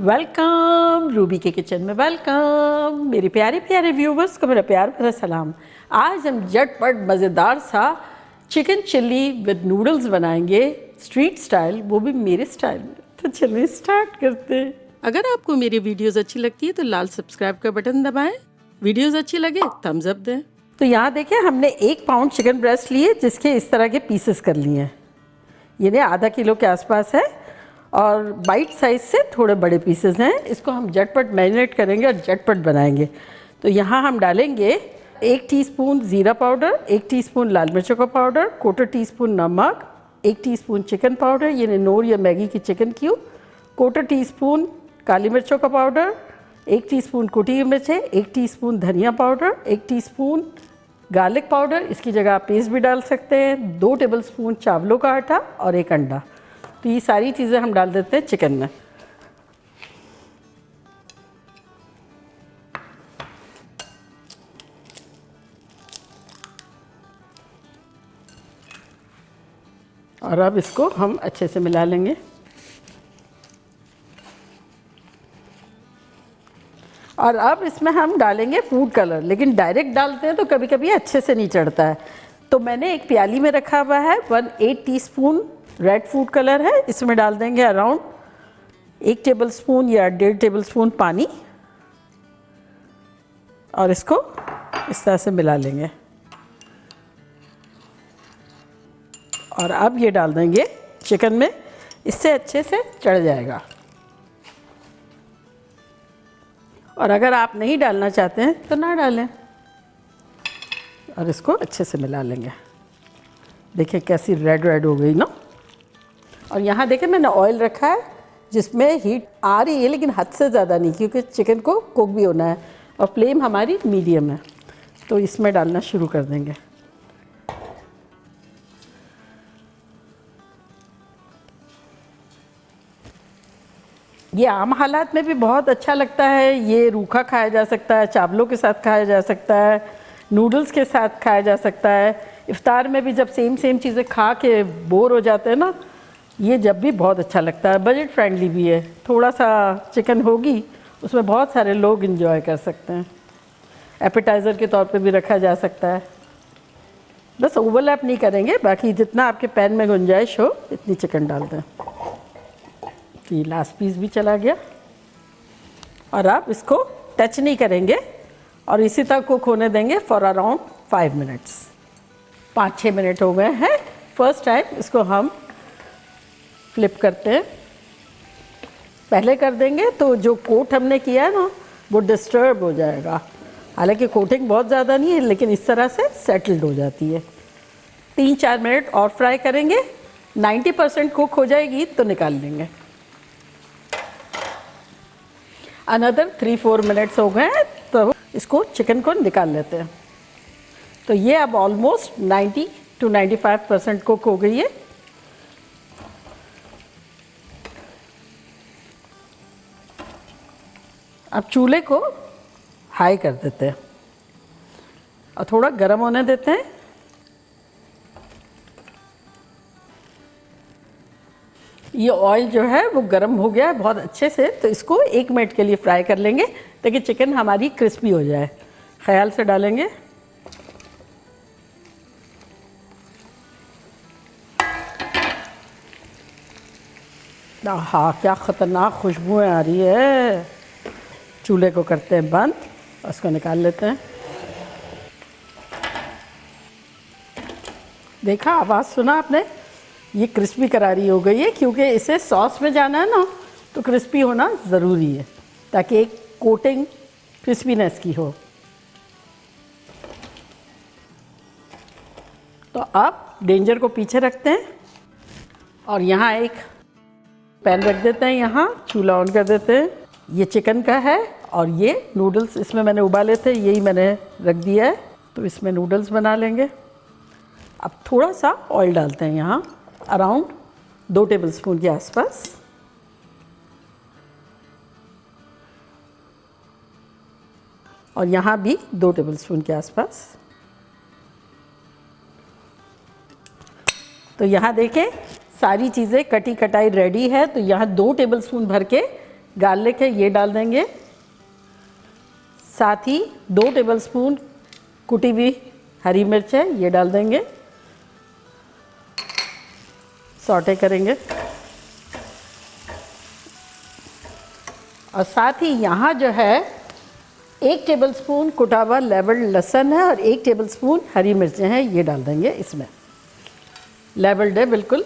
Welcome Ruby के kitchen में welcome मेरे प्यारे प्यारे व्यूवर्स को मेरा प्यार भरा सलाम। आज हम झटपट मज़ेदार सा चिकन चिल्ली विद नूडल्स बनाएंगे स्ट्रीट स्टाइल, वो भी मेरे स्टाइल में। तो चलिए स्टार्ट करते हैं। अगर आपको मेरी वीडियोस अच्छी लगती है तो लाल सब्सक्राइब का बटन दबाएं, वीडियोस अच्छी लगे थम्स अप दें। तो यहाँ देखिए हमने 1 पाउंड चिकन ब्रेस्ट लिए जिसके इस तरह के पीसेस कर लिए हैं। ये आधा किलो के आसपास है और बाइट साइज़ से थोड़े बड़े पीसेस हैं। इसको हम झटपट मैरिनेट करेंगे और झटपट बनाएंगे। तो यहाँ हम डालेंगे 1 टीस्पून ज़ीरा पाउडर, 1 टीस्पून लाल मिर्चों का पाउडर, 1/4 टीस्पून नमक, 1 टीस्पून चिकन पाउडर यानी नोर या मैगी की चिकन क्यूब, 1/4 टीस्पून काली मिर्चों का पाउडर, 1 टीस्पून कुटी हुई मिर्चें, 1 टीस्पून धनिया पाउडर, 1 टीस्पून गार्लिक पाउडर, इसकी जगह आप पेस्ट भी डाल सकते हैं, 2 टेबलस्पून चावलों का आटा और 1 अंडा। तो ये सारी चीज़ें हम डाल देते हैं चिकन में। और अब इसको हम अच्छे से मिला लेंगे। और अब इसमें हम डालेंगे फूड कलर, लेकिन डायरेक्ट डालते हैं तो कभी कभी अच्छे से नहीं चढ़ता है। तो मैंने एक प्याली में रखा हुआ है 1/8 टीस्पून रेड फूड कलर है। इसमें डाल देंगे अराउंड 1 टेबलस्पून या 1.5 टेबलस्पून पानी और इसको इस तरह से मिला लेंगे। और अब ये डाल देंगे चिकन में, इससे अच्छे से चढ़ जाएगा। और अगर आप नहीं डालना चाहते हैं तो ना डालें। और इसको अच्छे से मिला लेंगे। देखिए कैसी रेड रेड हो गई ना। और यहाँ देखिए मैंने ऑयल रखा है जिसमें हीट आ रही है, लेकिन हद से ज़्यादा नहीं, क्योंकि चिकन को कुक भी होना है। और फ्लेम हमारी मीडियम है। तो इसमें डालना शुरू कर देंगे। ये आम हालात में भी बहुत अच्छा लगता है। ये रूखा खाया जा सकता है, चावलों के साथ खाया जा सकता है, नूडल्स के साथ खाया जा सकता है। इफ्तार में भी जब सेम चीज़ें खा के बोर हो जाते हैं ना, ये जब भी बहुत अच्छा लगता है। बजट फ्रेंडली भी है। थोड़ा सा चिकन होगी उसमें बहुत सारे लोग इंजॉय कर सकते हैं। एपेटाइज़र के तौर पे भी रखा जा सकता है। बस ओवरलैप नहीं करेंगे, बाकी जितना आपके पैन में गुंजाइश हो इतनी चिकन डाल दें। तो ये लास्ट पीस भी चला गया। और आप इसको टच नहीं करेंगे और इसी तरह कुक होने देंगे फॉर अराउंड 5 मिनट्स। 5-6 मिनट हो गए हैं। फर्स्ट टाइम इसको हम फ्लिप करते हैं। पहले कर देंगे तो जो कोट हमने किया है ना वो डिस्टर्ब हो जाएगा। हालांकि कोटिंग बहुत ज़्यादा नहीं है, लेकिन इस तरह से सेटल्ड हो जाती है। 3-4 मिनट और फ्राई करेंगे। 90% कुक हो जाएगी तो निकाल लेंगे। अनदर 3-4 मिनट्स हो गए हैं तो इसको चिकन को निकाल लेते हैं। तो ये अब ऑलमोस्ट 90 to 95% कुक हो गई है। अब चूल्हे को हाई कर देते हैं और थोड़ा गर्म होने देते हैं। ये ऑयल जो है वो गर्म हो गया है बहुत अच्छे से। तो इसको 1 मिनट के लिए फ्राई कर लेंगे ताकि चिकन हमारी क्रिस्पी हो जाए। ख्याल से डालेंगे। हाँ, क्या ख़तरनाक खुशबुएं आ रही है। चूल्हे को करते हैं बंद और इसको निकाल लेते हैं। देखा, आवाज़ सुना आपने? ये क्रिस्पी करारी हो गई है, क्योंकि इसे सॉस में जाना है ना, तो क्रिस्पी होना ज़रूरी है ताकि एक कोटिंग क्रिस्पीनेस की हो। तो अब डेंजर को पीछे रखते हैं और यहाँ एक पैन रख देते हैं। यहाँ चूल्हा ऑन कर देते हैं। ये चिकन का है और ये नूडल्स इसमें मैंने उबाले थे, यही मैंने रख दिया है। तो इसमें नूडल्स बना लेंगे। अब थोड़ा सा ऑयल डालते हैं यहाँ, अराउंड 2 टेबलस्पून के आसपास। और यहाँ भी 2 टेबलस्पून के आसपास। तो यहाँ देखें सारी चीज़ें कटी कटाई रेडी है। तो यहाँ 2 टेबलस्पून भर के गार्लिक है, ये डाल देंगे। साथ ही 2 टेबलस्पून कुटी हुई हरी मिर्च है, ये डाल देंगे। सौटे करेंगे। और साथ ही यहाँ जो है 1 टेबलस्पून कुटा हुआ लेवल्ड लहसुन है और 1 टेबलस्पून हरी मिर्चें हैं, ये डाल देंगे इसमें। लेवल्ड है बिल्कुल।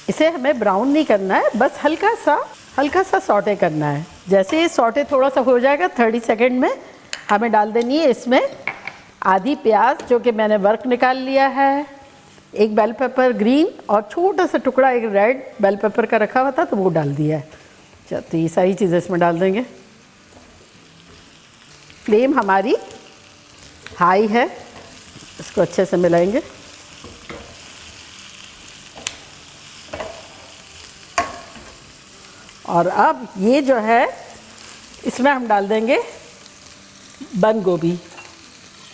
इसे हमें ब्राउन नहीं करना है, बस हल्का सा सौटे करना है। जैसे ये सौटे थोड़ा सा हो जाएगा 30 सेकेंड में, हमें डाल देनी है इसमें आधी प्याज जो कि मैंने वर्क निकाल लिया है, 1 बेल पेपर ग्रीन और छोटा सा टुकड़ा 1 रेड बेल पेपर का रखा हुआ था तो वो डाल दिया है। चलो तो ये सारी चीज़ें इसमें डाल देंगे। फ्लेम हमारी हाई है, इसको अच्छे से मिलाएंगे। और अब ये जो है इसमें हम डाल देंगे बंद गोभी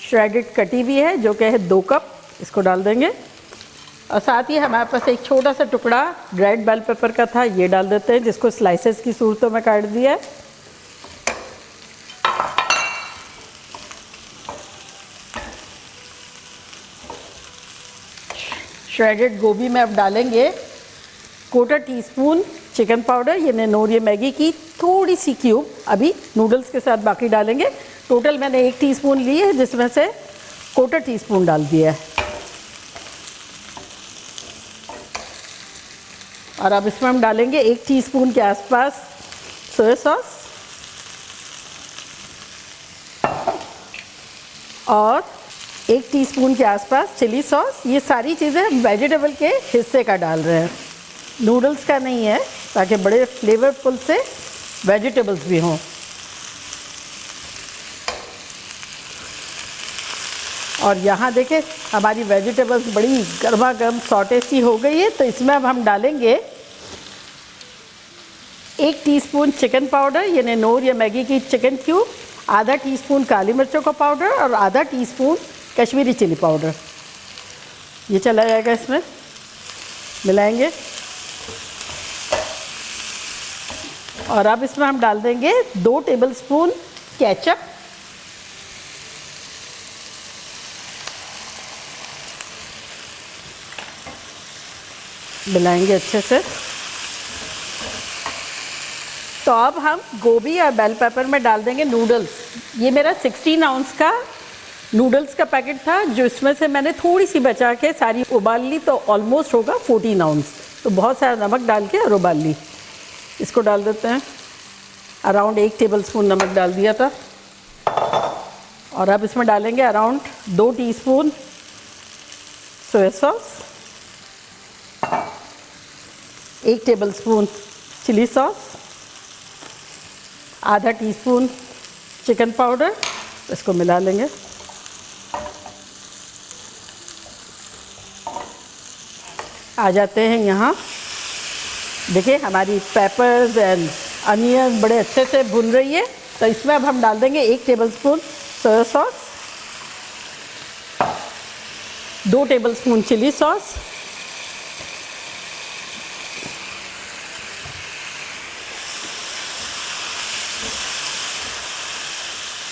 श्रेडेड कटी हुई है जो कि है 2 कप, इसको डाल देंगे। और साथ ही हमारे पास एक छोटा सा टुकड़ा रेड बेल पेपर का था, ये डाल देते हैं, जिसको स्लाइसेस की सूरतों में काट दिया है। श्रेडेड गोभी में अब डालेंगे 1/4 टीस्पून चिकन पाउडर, ये नेनोर, ये मैगी की थोड़ी सी क्यूब अभी नूडल्स के साथ बाकी डालेंगे। टोटल मैंने 1 टीस्पून ली है जिसमें से 1/4 टीस्पून डाल दिया है। और अब इसमें हम डालेंगे 1 टीस्पून के आसपास सोया सॉस और 1 टीस्पून के आसपास चिली सॉस। ये सारी चीज़ें हम वेजिटेबल के हिस्से का डाल रहे हैं, नूडल्स का नहीं है, ताकि बड़े फ्लेवरफुल से वेजिटेबल्स भी हों। और यहाँ देखें हमारी वेजिटेबल्स बड़ी गर्मा गर्म सॉटे सी हो गई है। तो इसमें अब हम डालेंगे 1 टीस्पून चिकन पाउडर, ये नेनोर या मैगी की चिकन क्यूब, आधा टीस्पून काली मिर्चों का पाउडर और आधा टीस्पून कश्मीरी चिली पाउडर। ये चला जाएगा इसमें, मिलाएंगे। और अब इसमें हम डाल देंगे 2 टेबलस्पून केचप, मिलाएंगे अच्छे से। तो अब हम गोभी और बेल पेपर में डाल देंगे नूडल्स। ये मेरा 16 आउंस का नूडल्स का पैकेट था, जो इसमें से मैंने थोड़ी सी बचा के सारी उबाल ली, तो ऑलमोस्ट होगा 14 आउंस। तो बहुत सारा नमक डाल के और उबाल ली। इसको डाल देते हैं, अराउंड 1 टेबलस्पून नमक डाल दिया था। और अब इसमें डालेंगे around 2 teaspoon soya sauce, 1 tablespoon chilli sauce, आधा टीस्पून चिकन पाउडर, इसको मिला लेंगे। आ जाते हैं यहाँ, देखिए हमारी पेपर्स एंड अनियन बड़े अच्छे से भुन रही है। तो इसमें अब हम डाल देंगे 1 tablespoon soya sauce, 2 tablespoon chilli sauce,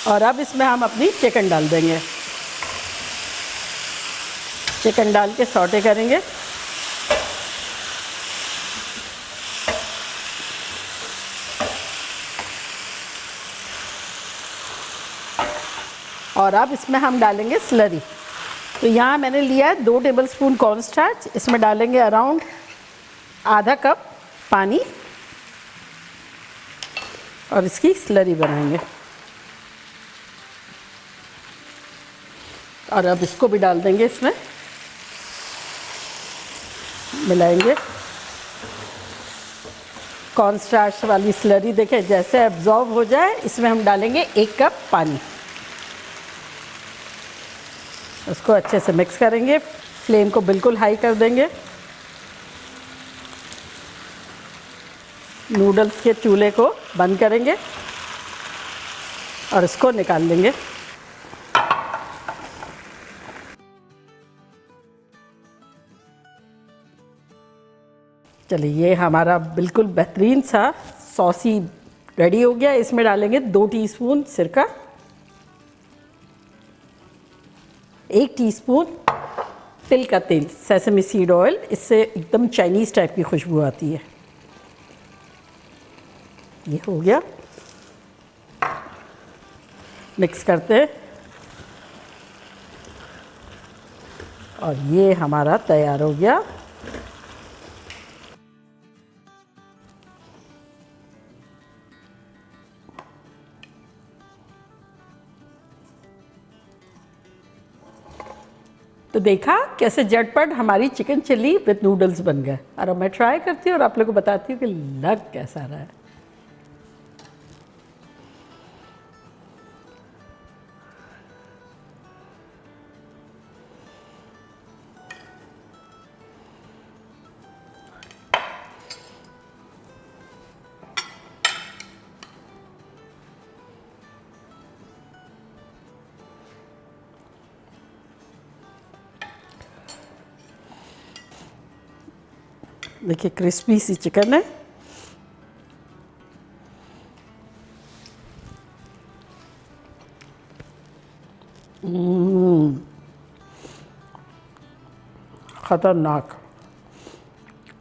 और अब इसमें हम अपनी चिकन डाल देंगे। चिकन डाल के सौटे करेंगे। और अब इसमें हम डालेंगे स्लरी। तो यहाँ मैंने लिया है 2 टेबलस्पून कॉर्नस्टार्च, इसमें डालेंगे अराउंड आधा कप पानी और इसकी स्लरी बनाएंगे। और अब इसको भी डाल देंगे इसमें, मिलाएंगे। कॉर्नस्टार्च वाली स्लरी देखें जैसे एब्जॉर्ब हो जाए, इसमें हम डालेंगे 1 कप पानी। उसको अच्छे से मिक्स करेंगे, फ्लेम को बिल्कुल हाई कर देंगे। नूडल्स के चूल्हे को बंद करेंगे और इसको निकाल लेंगे। चलिए ये हमारा बिल्कुल बेहतरीन सा सॉसी रेडी हो गया। इसमें डालेंगे 2 टीस्पून सिरका, 1 टीस्पून तिल का तेल, सेसमी सीड ऑयल। इससे एकदम चाइनीज़ टाइप की खुशबू आती है। ये हो गया, मिक्स करते हैं और ये हमारा तैयार हो गया। तो देखा कैसे झटपट हमारी चिकन चिल्ली विद नूडल्स बन गए। और अब मैं ट्राई करती हूँ और आप लोगों को बताती हूँ कि लग कैसा रहा है। देखिए क्रिस्पी सी चिकन है। खतरनाक।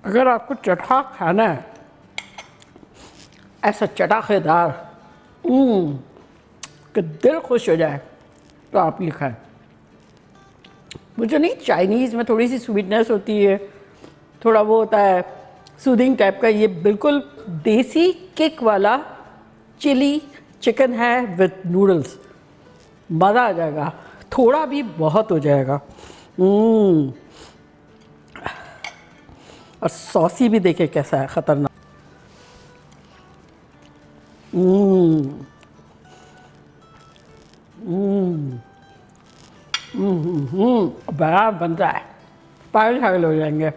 अगर आपको चटखा खाना है, ऐसा चटाखेदार कि दिल खुश हो जाए, तो आप ये खाएं। मुझे नहीं, चाइनीज़ में थोड़ी सी स्वीटनेस होती है, थोड़ा वो होता है सूदिंग टाइप का। ये बिल्कुल देसी किक वाला चिली चिकन है विद नूडल्स। मज़ा आ जाएगा, थोड़ा भी बहुत हो जाएगा। और सॉसी भी देखे कैसा है, ख़तरनाक। बड़ा बन रहा है, पागल पागल हो जाएंगे।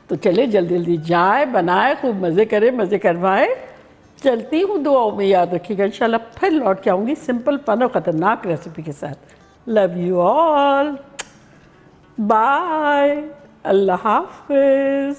तो चले जल्दी जल्दी जाए, बनाए, खूब मज़े करें, मज़े करवाएं। चलती हूँ, दुआओं में याद रखिएगा। इंशाल्लाह फिर लौट के आऊँगी सिंपल फन और ख़तरनाक रेसिपी के साथ। लव यू ऑल, बाय, अल्लाह हाफिज़।